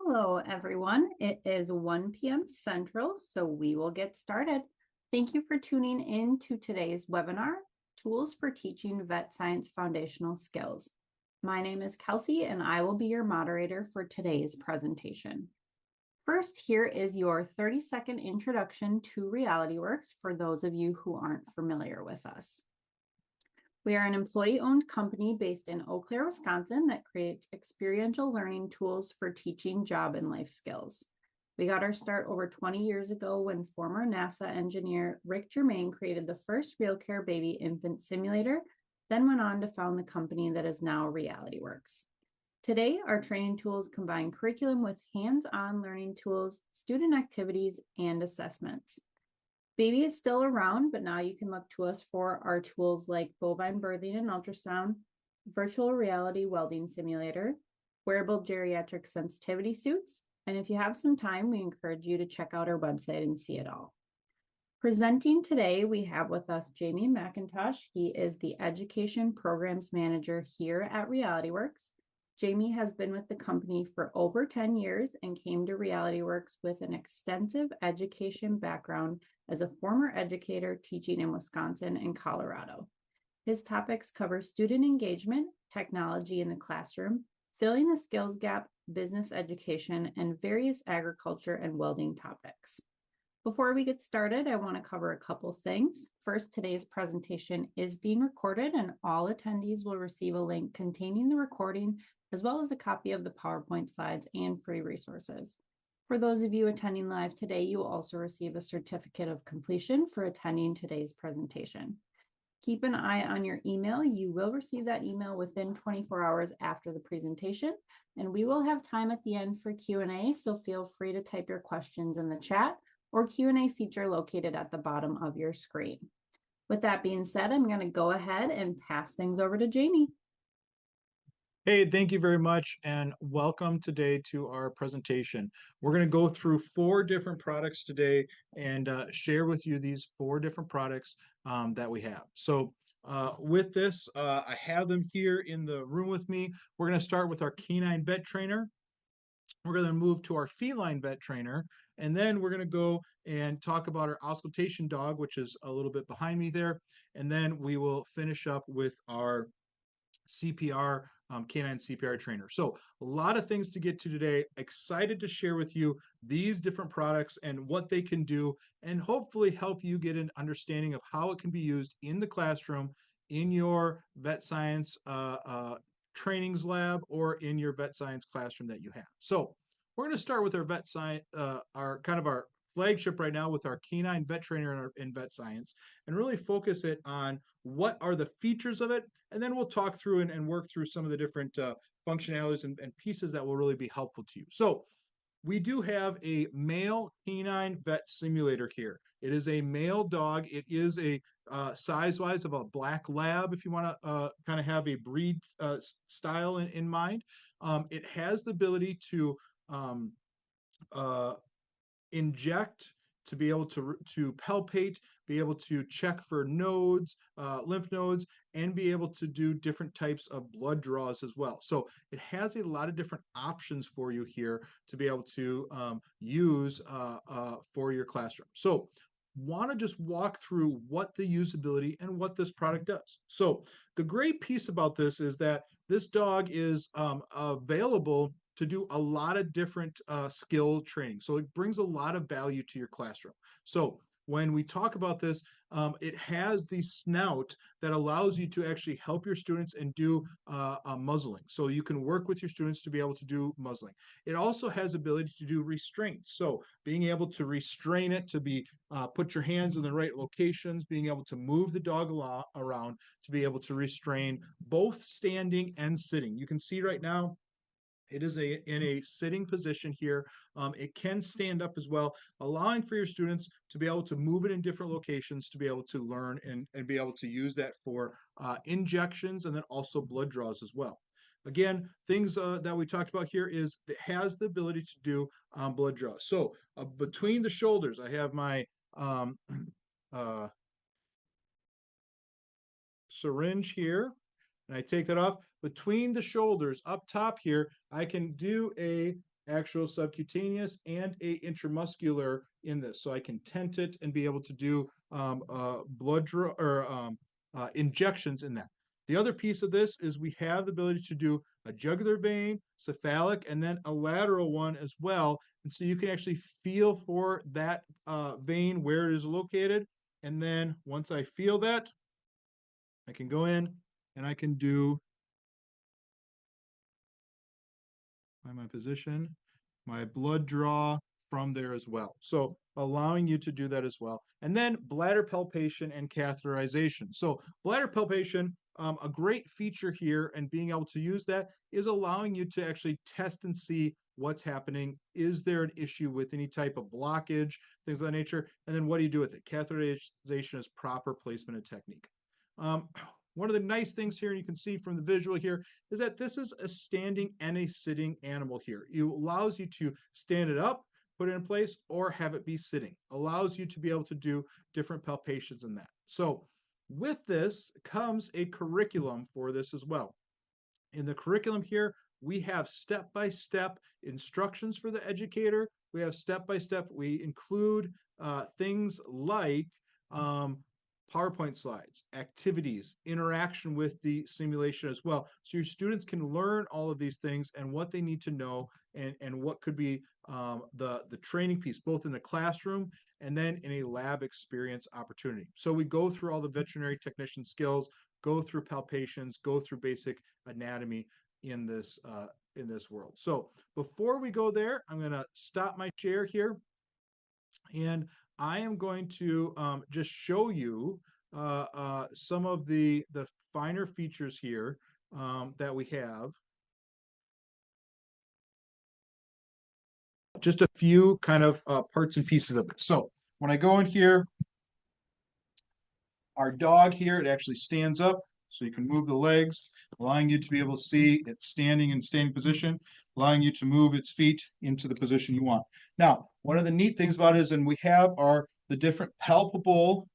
Hello, everyone. It is 1 p.m. Central, so we will get started. Thank you for tuning in to today's webinar, Tools for Teaching Vet Science Foundational Skills. My name is Kelsey, and I will be your moderator for today's presentation. First, here is your 30-second introduction to Realityworks for those of you who aren't familiar with us. We are an employee-owned company based in Eau Claire, Wisconsin that creates experiential learning tools for teaching job and life skills. We got our start over 20 years ago when former NASA engineer Rick Jamey created the first RealCare baby infant simulator, then went on to found the company that is now Realityworks. Today, our training tools combine curriculum with hands-on learning tools, student activities, and assessments. Baby is still around, but now you can look to us for our tools like bovine birthing and ultrasound, virtual reality welding simulator, wearable geriatric sensitivity suits, and if you have some time, we encourage you to check out our website and see it all. Presenting today, we have with us Jamey McIntosh. He is the Education Programs Manager here at Realityworks. Jamey has been with the company for over 10 years and came to Realityworks with an extensive education background as a former educator teaching in Wisconsin and Colorado. His topics cover student engagement, technology in the classroom, filling the skills gap, business education, and various agriculture and welding topics. Before we get started, I want to cover a couple things. First, today's presentation is being recorded and all attendees will receive a link containing the recording as well as a copy of the PowerPoint slides and free resources. For those of you attending live today, you will also receive a certificate of completion for attending today's presentation. Keep an eye on your email. You will receive that email within 24 hours after the presentation, and we will have time at the end for Q&A, so feel free to type your questions in the chat or Q&A feature located at the bottom of your screen. With that being said, I'm going to go ahead and pass things over to Jamey. Hey, thank you very much, and welcome today to our presentation. We're going to go through 4 different products today and share with you these 4 different products that we have. So with this, I have them here in the room with me. We're going to start with our Canine Vet Trainer. We're going to move to our Feline Vet Trainer, and then we're going to go and talk about our Auscultation dog, which is a little bit behind me there, and then we will finish up with our CPR, canine CPR trainer. So a lot of things to get to today. Excited to share with you these different products and what they can do, and hopefully help you get an understanding of how it can be used in the classroom, in your vet science trainings lab, or in your vet science classroom that you have. So we're going to start with our vet science, our flagship right now with our Canine Vet Trainer in vet science, and really focus it on what are the features of it, and then we'll talk through and work through some of the different functionalities and pieces that will really be helpful to you. So we do have a male canine vet simulator here. It is a male dog. It is a size-wise of a black lab, if you want to kind of have a breed style in mind. It has the ability to inject, to be able to palpate, be able to check for nodes, lymph nodes, and be able to do different types of blood draws as well. So it has a lot of different options for you here to be able to use for your classroom. So want to just walk through what the usability and what this product does. So the great piece about this is that this dog is available to do a lot of different skill training. So it brings a lot of value to your classroom. So when we talk about this, it has the snout that allows you to actually help your students and do muzzling. So you can work with your students to be able to do muzzling. It also has ability to do restraints. So being able to restrain it, to be put your hands in the right locations, being able to move the dog around, to be able to restrain both standing and sitting. You can see right now, it is in a sitting position here. It can stand up as well, allowing for your students to be able to move it in different locations, to be able to learn and be able to use that for injections and then also blood draws as well. Again, things that we talked about here is it has the ability to do blood draws. So between the shoulders, I have my syringe here, and I take that off. Between the shoulders up top here, I can do a actual subcutaneous and a intramuscular in this. So I can tent it and be able to do blood draw or injections in that. The other piece of this is we have the ability to do a jugular vein, cephalic, and then a lateral one as well. And so you can actually feel for that vein where it is located. And then once I feel that, I can go in and I can do my position, my blood draw from there as well. So allowing you to do that as well. And then bladder palpation and catheterization. So bladder palpation, a great feature here and being able to use that is allowing you to actually test and see what's happening. Is there an issue with any type of blockage, things of that nature? And then what do you do with it? Catheterization is proper placement and technique. One of the nice things here, and you can see from the visual here, is that this is a standing and a sitting animal here. It allows you to stand it up, put it in place, or have it be sitting. Allows you to be able to do different palpations in that. So with this comes a curriculum for this as well. In the curriculum here, we have step-by-step instructions for the educator. We have step-by-step. We include things like PowerPoint slides, activities, interaction with the simulation as well. So your students can learn all of these things and what they need to know and what could be the training piece, both in the classroom and then in a lab experience opportunity. So we go through all the veterinary technician skills, go through palpations, go through basic anatomy in this world. So before we go there, I'm going to stop my share here and I am going to just show you some of the finer features here that we have. Just a few kind of parts and pieces of it. So when I go in here, our dog here, it actually stands up. So you can move the legs, allowing you to be able to see it standing in standing position, allowing you to move its feet into the position you want. Now, one of the neat things about it is, and we have the different palpable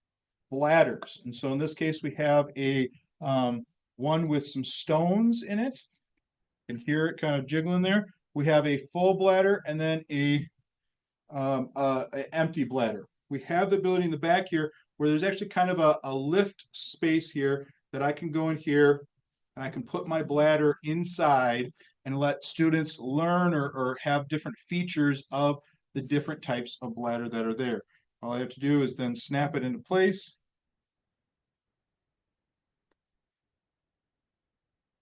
bladders. And so in this case, we have a one with some stones in it. You can hear it kind of jiggling there. We have a full bladder and then a empty bladder. We have the ability in the back here where there's actually kind of a lift space here that I can go in here and I can put my bladder inside and let students learn or have different features of the different types of bladder that are there. All I have to do is then snap it into place.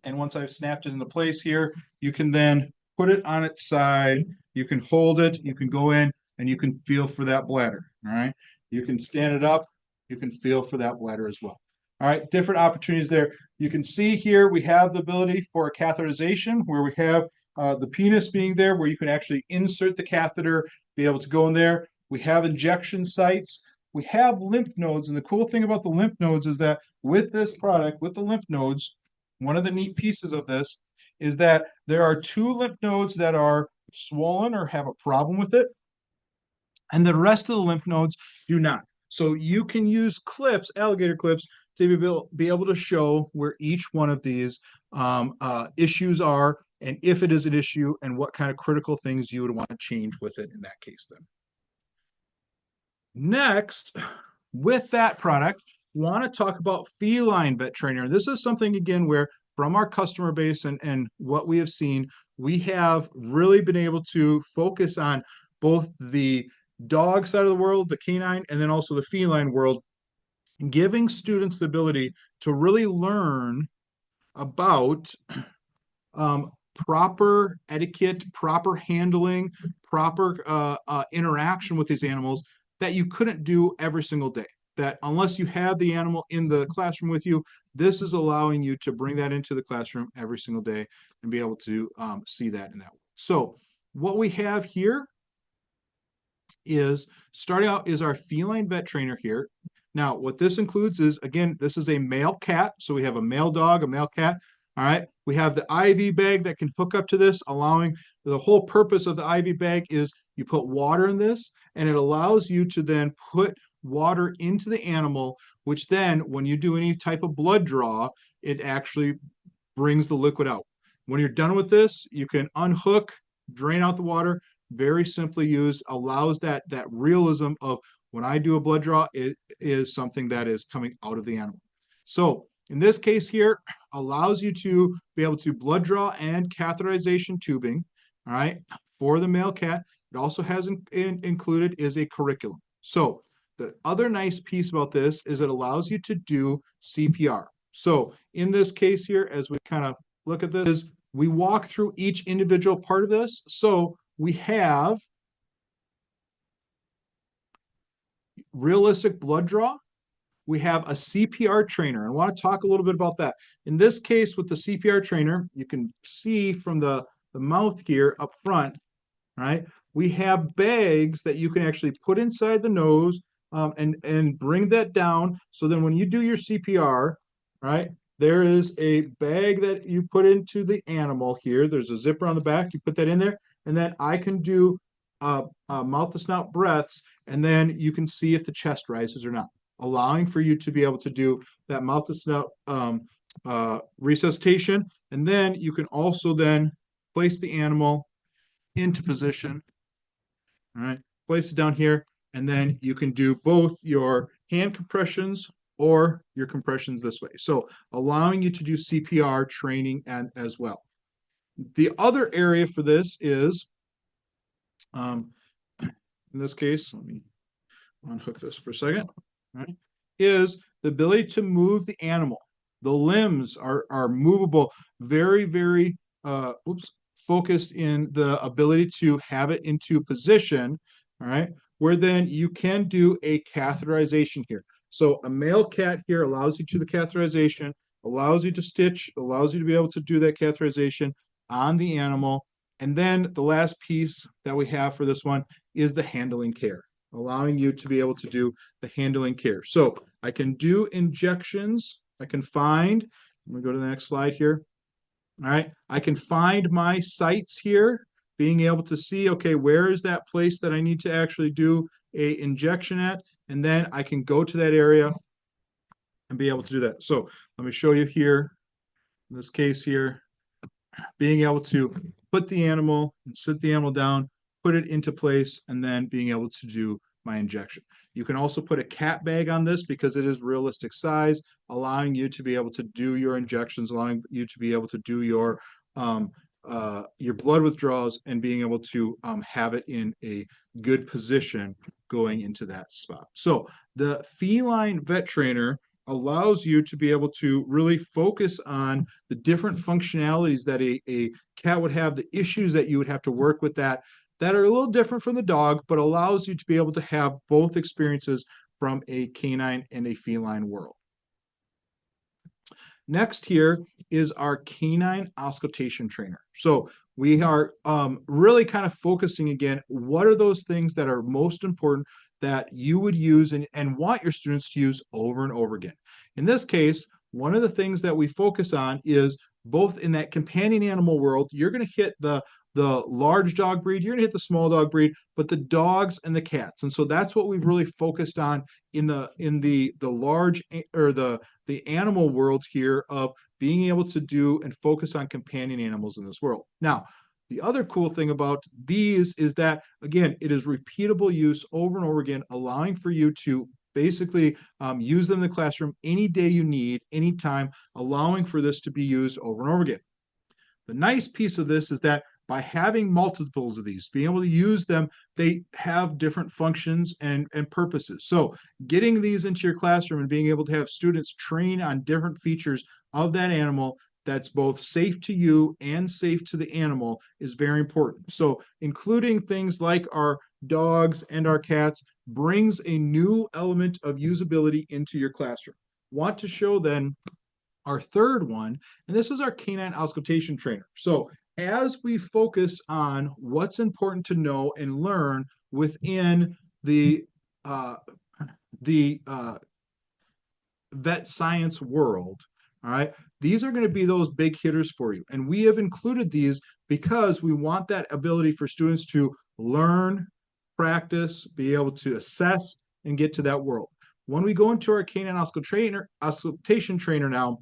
And once I've snapped it into place here, you can then put it on its side. You can hold it, you can go in and you can feel for that bladder. All right. You can stand it up, you can feel for that bladder as well. All right, different opportunities there. You can see here we have the ability for a catheterization where we have the penis being there where you can actually insert the catheter, be able to go in there. We have injection sites. We have lymph nodes. And the cool thing about the lymph nodes is that with this product, with the lymph nodes, one of the neat pieces of this is that there are 2 lymph nodes that are swollen or have a problem with it. And the rest of the lymph nodes do not. So you can use clips, alligator clips, to be able to show where each one of these issues are and if it is an issue and what kind of critical things you would want to change with it in that case then. Next, with that product, want to talk about Feline Vet Trainer. This is something, again, where from our customer base and what we have seen, we have really been able to focus on both the dog side of the world, the canine, and then also the feline world, giving students the ability to really learn about proper etiquette, proper handling, proper interaction with these animals that you couldn't do every single day. That unless you have the animal in the classroom with you, this is allowing you to bring that into the classroom every single day and be able to see that in that way. So what we have here is starting out is our Feline Vet Trainer here. Now, what this includes is, again, this is a male cat. So we have a male dog, a male cat. All right. We have the IV bag that can hook up to this, allowing the whole purpose of the IV bag is you put water in this and it allows you to then put water into the animal, which then when you do any type of blood draw, it actually brings the liquid out. When you're done with this, you can unhook drain out the water, very simply used, allows that realism of when I do a blood draw, it is something that is coming out of the animal. So in this case here, allows you to be able to blood draw and catheterization tubing, all right, for the male cat. It also has included is a curriculum. So the other nice piece about this is it allows you to do CPR. So in this case here, as we kind of look at this, we walk through each individual part of this. So we have realistic blood draw. We have a CPR trainer. I want to talk a little bit about that. In this case, with the CPR trainer, you can see from the mouth here up front, right? We have bags that you can actually put inside the nose and bring that down. So then when you do your CPR, right, there is a bag that you put into the animal here. There's a zipper on the back. You put that in there, and then I can do mouth to snout breaths, and then you can see if the chest rises or not, allowing for you to be able to do that mouth to snout resuscitation. And then you can also then place the animal into position. All right, place it down here, and then you can do both your hand compressions or your compressions this way. So allowing you to do CPR training and as well. The other area for this is, in this case, let me unhook this for a second, right, is the ability to move the animal. The limbs are movable, very, very focused in the ability to have it into position, all right, where then you can do a catheterization here. So a male cat here allows you to the catheterization, allows you to stitch, allows you to be able to do that catheterization on the animal. And then the last piece that we have for this one is the handling care, allowing you to be able to do the handling care. So I can do injections. I can find, let me go to the next slide here. All right, I can find my sites here, being able to see, okay, where is that place that I need to actually do a injection at? And then I can go to that area and be able to do that. So let me show you here, in this case here, being able to put the animal and sit the animal down, put it into place, and then being able to do my injection. You can also put a cat bag on this because it is realistic size, allowing you to be able to do your injections, allowing you to be able to do your blood withdrawals and being able to have it in a good position going into that spot. So the Feline Vet Trainer allows you to be able to really focus on the different functionalities that a cat would have, the issues that you would have to work with that are a little different from the dog, but allows you to be able to have both experiences from a canine and a feline world. Next here is our canine auscultation trainer. So we are really kind of focusing again, what are those things that are most important that you would use and want your students to use over and over again. In this case, one of the things that we focus on is both in that companion animal world, you're going to hit the large dog breed, you're going to hit the small dog breed, but the dogs and the cats. And so that's what we've really focused on in the large or the animal world here of being able to do and focus on companion animals in this world. Now, the other cool thing about these is that, again, it is repeatable use over and over again, allowing for you to basically use them in the classroom any day you need, anytime, allowing for this to be used over and over again. The nice piece of this is that by having multiples of these, being able to use them, they have different functions and purposes. So getting these into your classroom and being able to have students train on different features of that animal that's both safe to you and safe to the animal is very important. So including things like our dogs and our cats brings a new element of usability into your classroom. Want to show then our third one, and this is our canine auscultation trainer. So as we focus on what's important to know and learn within the vet science world, all right, these are going to be those big hitters for you. And we have included these because we want that ability for students to learn, practice, be able to assess, and get to that world. When we go into our canine auscultation trainer now,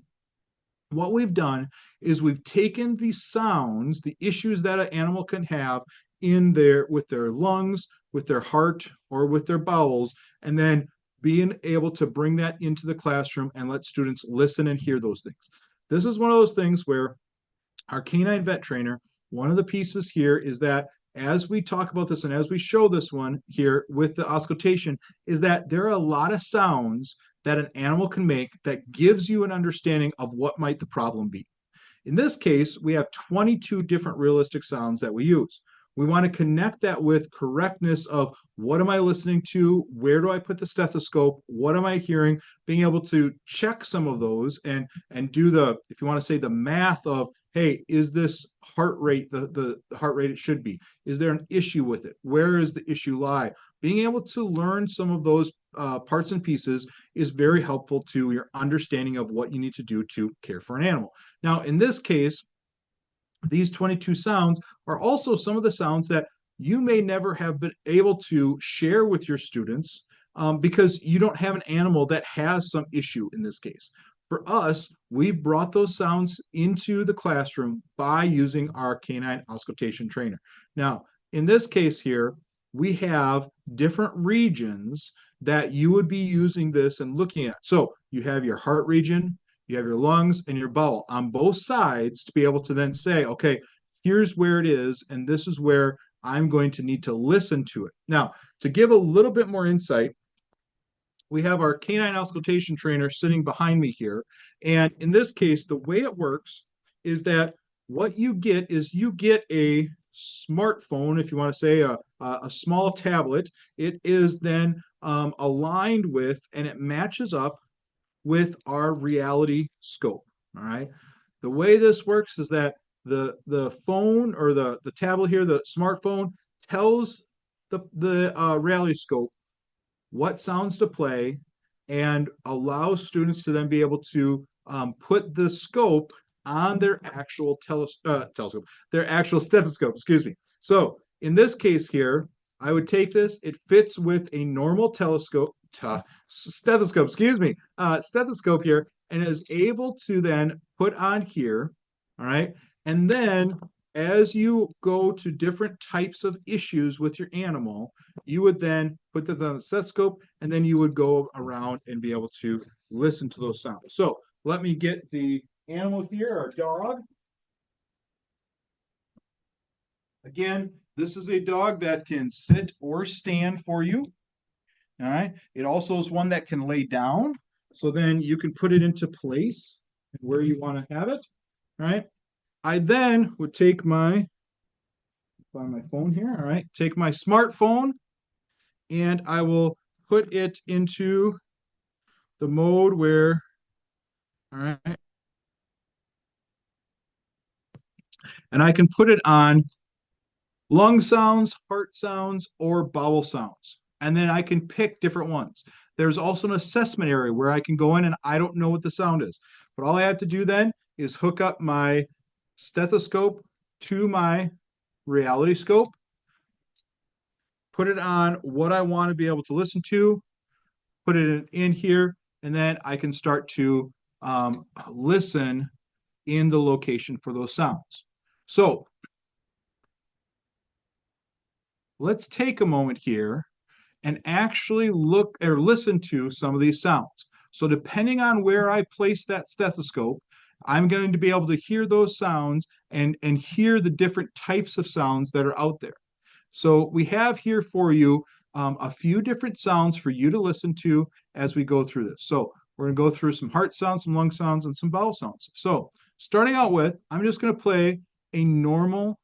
what we've done is we've taken the sounds, the issues that an animal can have in their with their lungs, with their heart, or with their bowels, and then being able to bring that into the classroom and let students listen and hear those things. This is one of those things where our canine vet trainer, one of the pieces here is that as we talk about this and as we show this one here with the auscultation, is that there are a lot of sounds that an animal can make that gives you an understanding of what might the problem be. In this case, we have 22 different realistic sounds that we use. We want to connect that with correctness of what am I listening to? Where do I put the stethoscope? What am I hearing? Being able to check some of those and do the, if you want to say the math of, hey, is this heart rate the heart rate it should be? Is there an issue with it? Where is the issue lie? Being able to learn some of those parts and pieces is very helpful to your understanding of what you need to do to care for an animal. Now, in this case, these 22 sounds are also some of the sounds that you may never have been able to share with your students because you don't have an animal that has some issue in this case. For us, we've brought those sounds into the classroom by using our canine auscultation trainer. Now, in this case here, we have different regions that you would be using this and looking at. So you have your heart region, you have your lungs and your bowel on both sides to be able to then say, okay, here's where it is, and this is where I'm going to need to listen to it. Now, to give a little bit more insight, we have our canine auscultation trainer sitting behind me here. And in this case, the way it works is that what you get is you get a smartphone, if you want to say a small tablet. It is then aligned with and it matches up with our reality scope. All right. The way this works is that the phone or the tablet here, the smartphone, tells the reality scope what sounds to play and allows students to then be able to put the scope on their actual telescope, their actual stethoscope, excuse me. So in this case here, I would take this, it fits with a normal stethoscope, excuse me, stethoscope here, and is able to then put on here, all right? And then as you go to different types of issues with your animal, you would then put that on the stethoscope, and then you would go around and be able to listen to those sounds. So let me get the animal here, our dog. Again, this is a dog that can sit or stand for you. All right. It also is one that can lay down. So then you can put it into place where you want to have it. All right. I then would take find my phone here. All right. Take my smartphone and I will put it into the mode where, all right. And I can put it on lung sounds, heart sounds, or bowel sounds. And then I can pick different ones. There's also an assessment area where I can go in and I don't know what the sound is. But all I have to do then is hook up my stethoscope to my reality scope, put it on what I want to be able to listen to, put it in here, and then I can start to listen in the location for those sounds. So let's take a moment here and actually look or listen to some of these sounds. So depending on where I place that stethoscope, I'm going to be able to hear those sounds and hear the different types of sounds that are out there. So we have here for you a few different sounds for you to listen to as we go through this. So we're going to go through some heart sounds, some lung sounds, and some bowel sounds. So starting out with, I'm just going to play a normal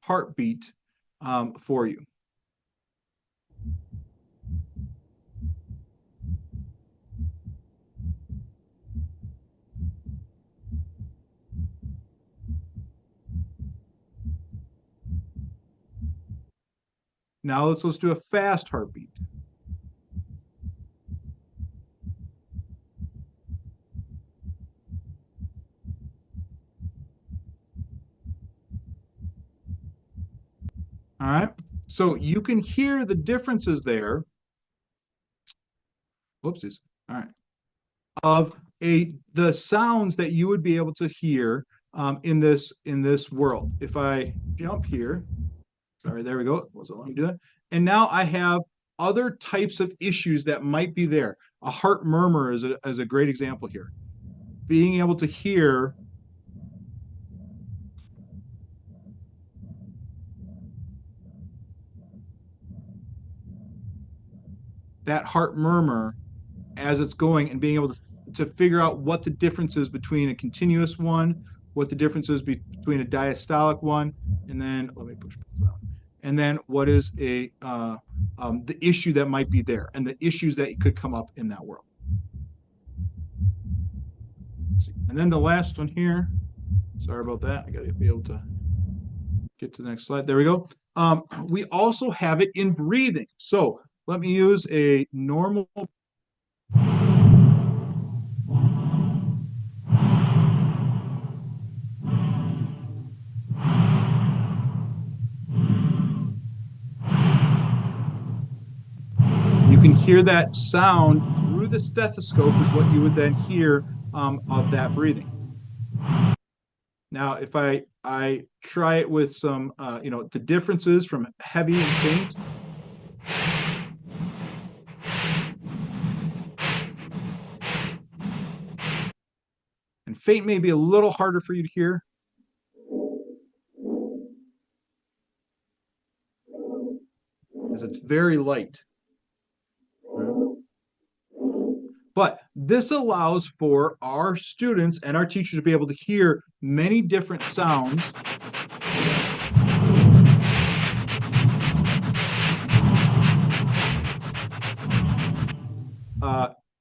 heartbeat for you. Now let's do a fast heartbeat. All right. So you can hear the differences there. Whoopsies. All right. Of the sounds that you would be able to hear in this world. If I jump here, sorry, there we go. Wasn't letting me do that. And now I have other types of issues that might be there. A heart murmur is a great example here. Being able to hear that heart murmur as it's going and being able to figure out what the difference is between a continuous one, what the difference is between a diastolic one, and then let me push down. And then what is the issue that might be there and the issues that could come up in that world. And then the last one here, sorry about that. I got to be able to get to the next slide. There we go. We also have it in breathing. So let me use a normal. You can hear that sound through the stethoscope is what you would then hear of that breathing. Now, if I try it with some, the differences from heavy and faint. And faint may be a little harder for you to hear. As it's very light. But this allows for our students and our teachers to be able to hear many different sounds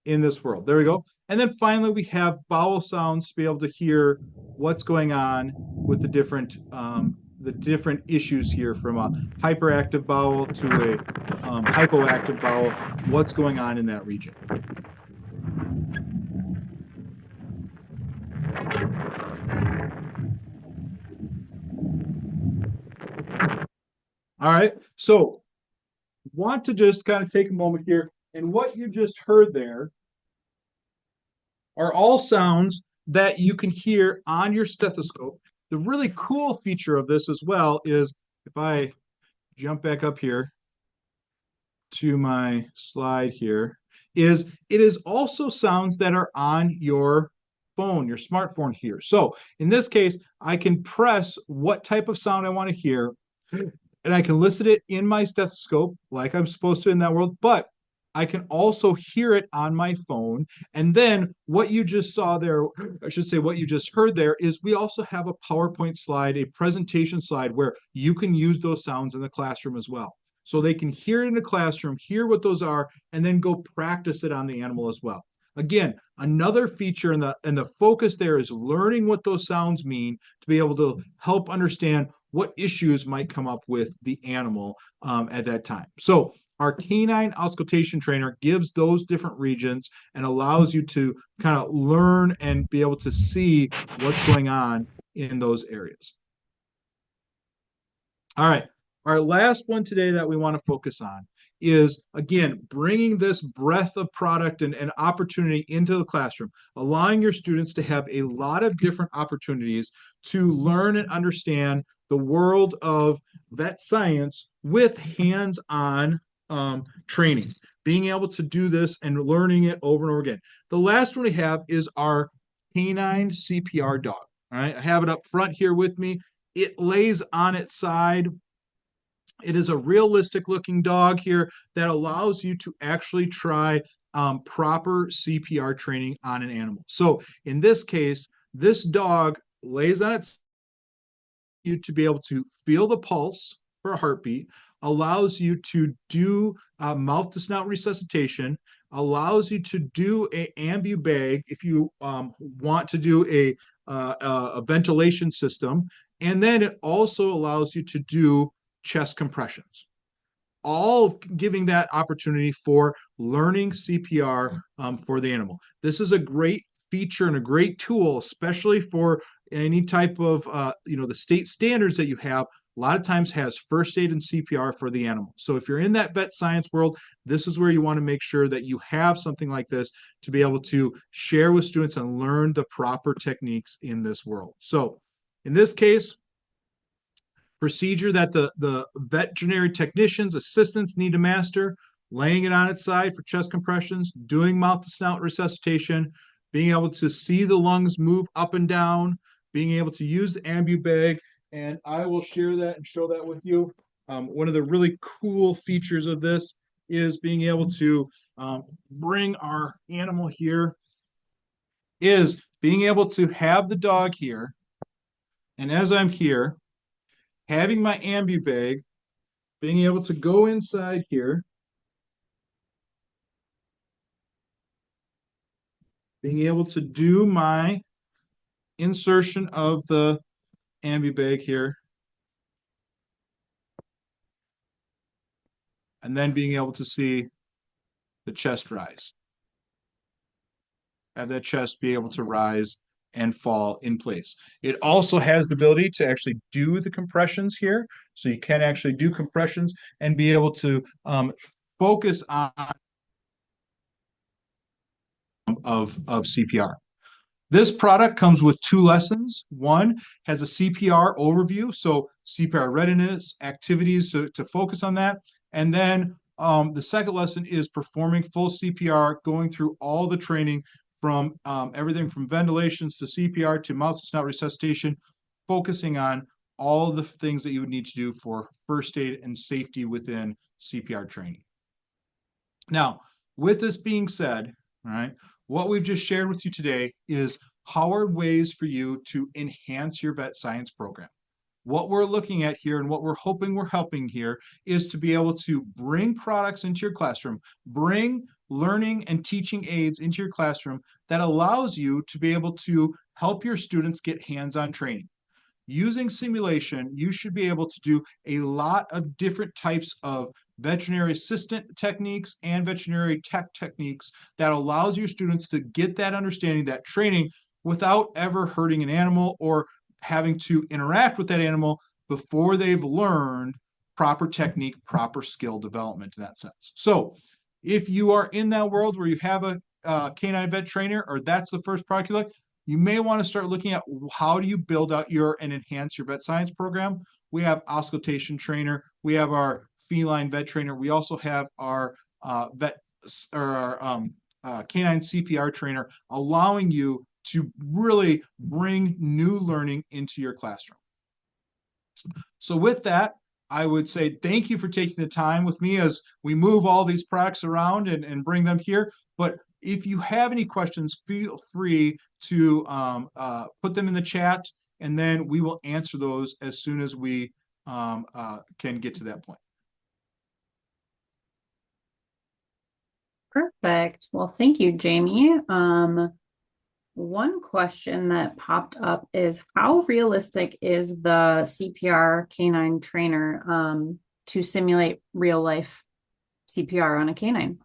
in this world. There we go. And then finally, we have bowel sounds to be able to hear what's going on with the different issues here, from a hyperactive bowel to a hypoactive bowel, what's going on in that region. All right, so want to just kind of take a moment here, and what you just heard there are all sounds that you can hear on your stethoscope. The really cool feature of this as well is, if I jump back up here to my slide here, is it is also sounds that are on your phone, your smartphone here. So in this case, I can press what type of sound I want to hear, and I can listen it in my stethoscope like I'm supposed to in that world, but I can also hear it on my phone. And then what you just saw there, I should say what you just heard there, is we also have a PowerPoint slide, a presentation slide, where you can use those sounds in the classroom as well. So they can hear it in the classroom, hear what those are, and then go practice it on the animal as well. Again, another feature, and the focus there is learning what those sounds mean to be able to help understand what issues might come up with the animal at that time. So our canine auscultation trainer gives those different regions and allows you to kind of learn and be able to see what's going on in those areas. All right, our last one today that we want to focus on is, again, bringing this breadth of product and opportunity into the classroom, allowing your students to have a lot of different opportunities to learn and understand the world of vet science with hands-on training, being able to do this and learning it over and over again. The last one we have is our canine CPR dog. All right, I have it up front here with me. It lays on its side. It is a realistic looking dog here that allows you to actually try proper CPR training on an animal. So in this case, this dog lays on its you to be able to feel the pulse for a heartbeat, allows you to do mouth to snout resuscitation, allows you to do a ambu bag if you want to do a ventilation system, and then it also allows you to do chest compressions, all giving that opportunity for learning CPR for the animal. This is a great feature and a great tool, especially for any type of, the state standards that you have a lot of times has first aid and CPR for the animal. So if you're in that vet science world, this is where you want to make sure that you have something like this to be able to share with students and learn the proper techniques in this world. So in this case, procedure that the veterinary technicians, assistants need to master: laying it on its side for chest compressions, doing mouth to snout resuscitation, being able to see the lungs move up and down, being able to use the ambu bag. And I will share that and show that with you. One of the really cool features of this is being able to bring our animal here, is being able to have the dog here. And as I'm here, having my ambu bag, being able to go inside here, being able to do my insertion of the ambu bag here, and then being able to see the chest rise. Have that chest be able to rise and fall in place. It also has the ability to actually do the compressions here. So you can actually do compressions and be able to focus on of CPR. This product comes with 2 lessons. One has a CPR overview, so CPR readiness, activities to focus on that. And then the second lesson is performing full CPR, going through all the training from everything from ventilations to CPR to mouth to snout resuscitation, focusing on all the things that you would need to do for first aid and safety within CPR training. Now, with this being said, all right, what we've just shared with you today is how are ways for you to enhance your vet science program. What we're looking at here and what we're hoping we're helping here is to be able to bring products into your classroom, bring learning and teaching aids into your classroom that allows you to be able to help your students get hands-on training. Using simulation, you should be able to do a lot of different types of veterinary assistant techniques and veterinary tech techniques that allows your students to get that understanding, that training, without ever hurting an animal or having to interact with that animal before they've learned proper technique, proper skill development in that sense. So if you are in that world where you have a canine vet trainer, or that's the first product you like, you may want to start looking at how do you build out your and enhance your vet science program. We have Auscultation trainer. We have our Feline Vet Trainer. We also have our canine CPR trainer, allowing you to really bring new learning into your classroom. So with that, I would say thank you for taking the time with me as we move all these products around and bring them here. But if you have any questions, feel free to put them in the chat, and then we will answer those as soon as we can get to that point. Perfect. Well, thank you, Jamey. One question that popped up is how realistic is the CPR canine trainer to simulate real life CPR on a canine?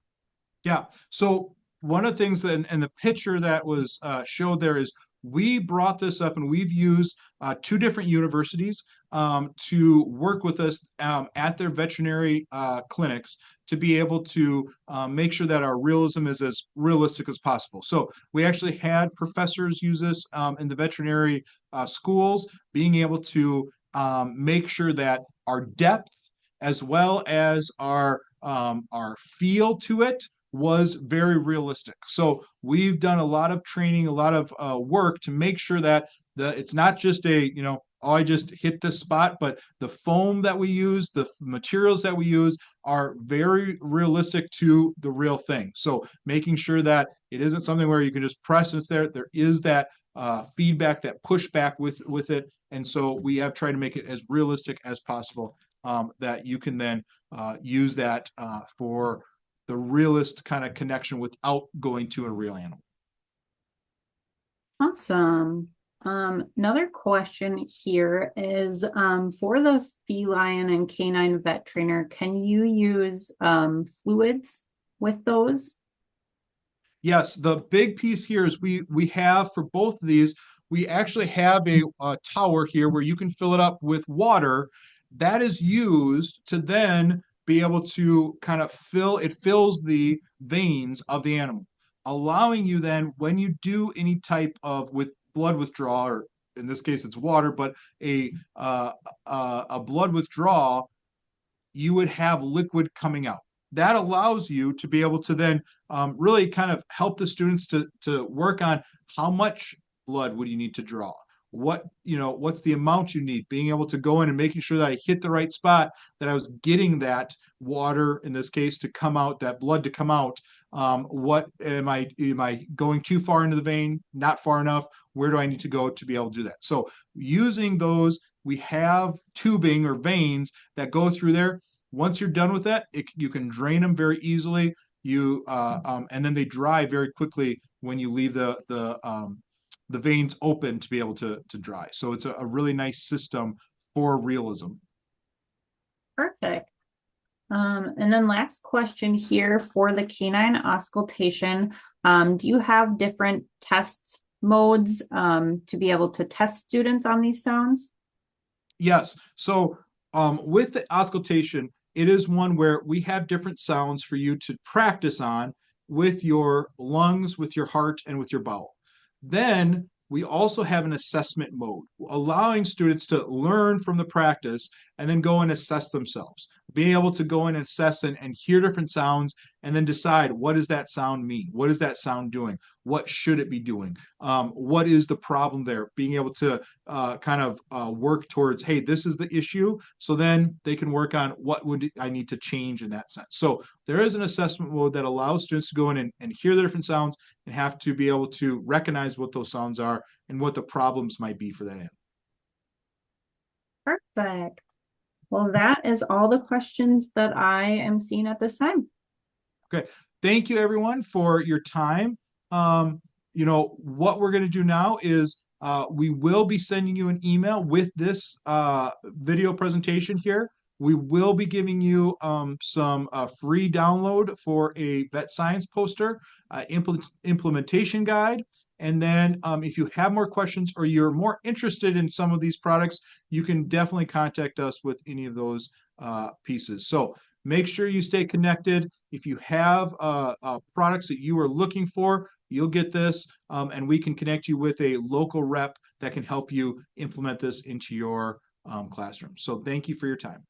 Yeah. So one of the things that, and the picture that was showed there is we brought this up and we've used 2 different universities to work with us at their veterinary clinics to be able to make sure that our realism is as realistic as possible. So we actually had professors use this in the veterinary schools, being able to make sure that our depth as well as our feel to it was very realistic. So we've done a lot of training, a lot of work to make sure that it's not just a, oh, I just hit this spot, but the foam that we use, the materials that we use are very realistic to the real thing. So making sure that it isn't something where you can just press and it's there. There is that feedback, that pushback with it. And so we have tried to make it as realistic as possible that you can then use that for the realist kind of connection without going to a real animal. Awesome. Another question here is for the feline and canine vet trainer, can you use fluids with those? Yes, the big piece here is we have for both of these, we actually have a tower here where you can fill it up with water, that is used to then be able to kind of fills the veins of the animal, allowing you then, when you do any type of with blood withdrawal, or in this case it's water, but a blood withdrawal, you would have liquid coming out. That allows you to be able to then really kind of help the students to work on how much blood would you need to draw, what's the amount you need, being able to go in and making sure that I hit the right spot, that I was getting that water in this case to come out, that blood to come out. What am I going too far into the vein, not far enough? Where do I need to go to be able to do that? So using those, we have tubing or veins that go through there. Once you're done with that, you can drain them very easily. And then they dry very quickly when you leave the veins open to be able to dry. So it's a really nice system for realism. Perfect. And then last question here for the canine auscultation. Do you have different test modes to be able to test students on these sounds? Yes. So with the auscultation, it is one where we have different sounds for you to practice on with your lungs, with your heart, and with your bowel. Then we also have an assessment mode, allowing students to learn from the practice and then go and assess themselves, being able to go and assess and hear different sounds and then decide, what does that sound mean? What is that sound doing? What should it be doing? What is the problem there? Being able to kind of work towards, hey, this is the issue. So then they can work on what would I need to change in that sense. So there is an assessment mode that allows students to go in and hear the different sounds and have to be able to recognize what those sounds are and what the problems might be for that animal. Perfect. Well, that is all the questions that I am seeing at this time. Okay. Thank you, everyone, for your time. What we're going to do now is we will be sending you an email with this video presentation here. We will be giving you some free download for a vet science poster, implementation guide. And then if you have more questions or you're more interested in some of these products, you can definitely contact us with any of those pieces. So make sure you stay connected. If you have products that you are looking for, you'll get this, and we can connect you with a local rep that can help you implement this into your classroom. So thank you for your time.